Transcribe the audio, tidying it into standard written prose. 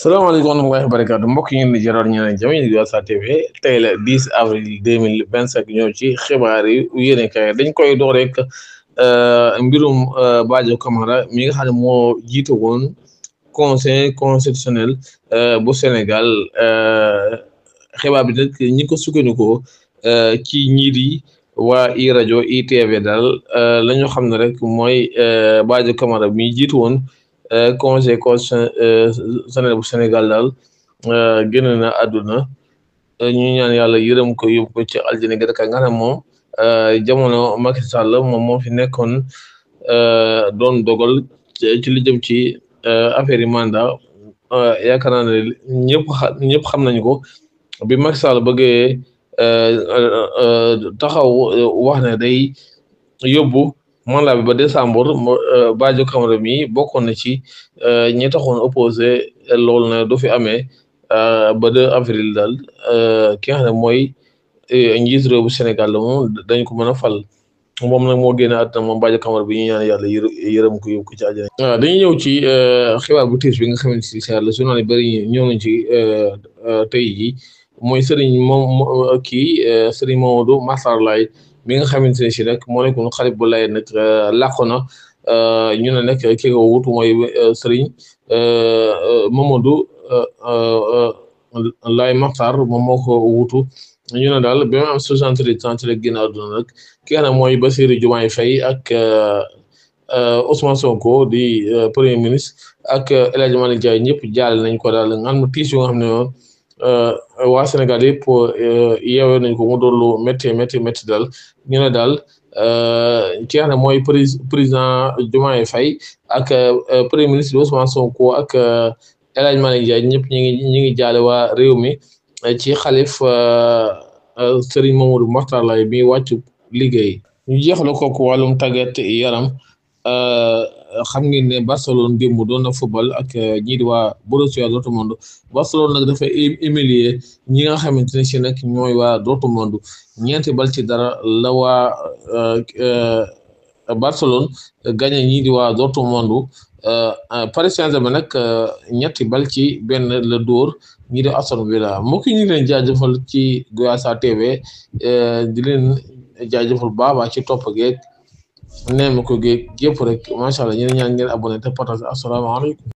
salaamaaleykum wa rahmatullahi wa barakaatu mbokk yi ngeen di jëroon ñu ne jëm ñu di Wassare TV tey la 10 avril 2025 ñëw ci xibaar yi yéene kay dañ koy door rek mbirum Badio Camara mi nga xam ne moo jiite woon conseil constitutionnel bu Sénégal xibaar bi nag ñi ko sukkandikoo ci ñii di waa i rajo ITV daal la ñu xam ne rek mooy Badio Camara mi jiite woon conseil constitutionnel bu Sénégal daal génn na àdduna ñu ñaan yàlla yërëm ko yóbbu ko ci aljana ga nga xam ne moom jamono Macky Sall moom moo fi nekkoon doon dogal ci li jëm ci affaire yi mandat yaakaar naa ne ñëpp xam nañu ko bi Macky Sall bëggee taxaw wax ne day yóbbu mandat bi ba décembre Badio Camara mi bokkoon na ci ñi taxoon opposé loolu na du fi amee ba 2 avril daal ki nga xam ne mooy njiit réew bu Sénégal la moom dañ ko mën a fal moom nag moo génne àdduna moom Badio Camara bi ñu ñaan yàlla yërëm ko yóbbu ko ci àjjana. waaw dañuy ñëw ci xibaar bu tiis bi nga xamante si la journal yi bëri ñëw nañ ci tey jii mooy Serigne Serigne Mamadou Massar Laye mi nga xamante ne si nag moo nekkoon xalif bu lay nag làqu na ñu ne nag ki ko wutu mooy Serigne Mamadou Laye Makhtar moom moo ko wutu ñu ne daal bi ma am 68 ans ci la génn àdduna nag ki nga xam ne mooy Bassirou Diomaye Faye ak Ousmane Sonko di premier ministre ak El Hadji Malick Ndiaye ñëpp jaale nañ ko daal nga xam ne tiis yu nga xam ne waa Sénégal yëpp yeewee nañ ko mu doon lu métti daal ñu ne daal ki nga xam ne mooy président Diomaye Faye ak premier ministre Ousmane Sonko ak El Hadji Malick Ndiaye ñëpp ñi ngi jaale waa réew mi ci xalif Serigne Mamadou Makhtar Laye bi wàccu liggéey. ñu jeexal kooku wàllum tàggat yaram xam ngeen ne Barcelone démb doon na football ak ñii di waa Borussia Dortmund Barcelone nag dafa humilier ñi nga xamante ne si nag ñooy waa Dortmund 4-0 la waa Barcelone gagné ñii di waa Dortmund Paris Saint-Germain nag 3-1 la dóor ñii di Aston Villa mbokk yi ñu ngi leen jaajëfal ci Wassare TV di leen jaajëfal baaba ci topp geeg neem ko géeg gépp rek macha allah ñu ñaan ngeen abonné te partage. Asalaamaaleykum.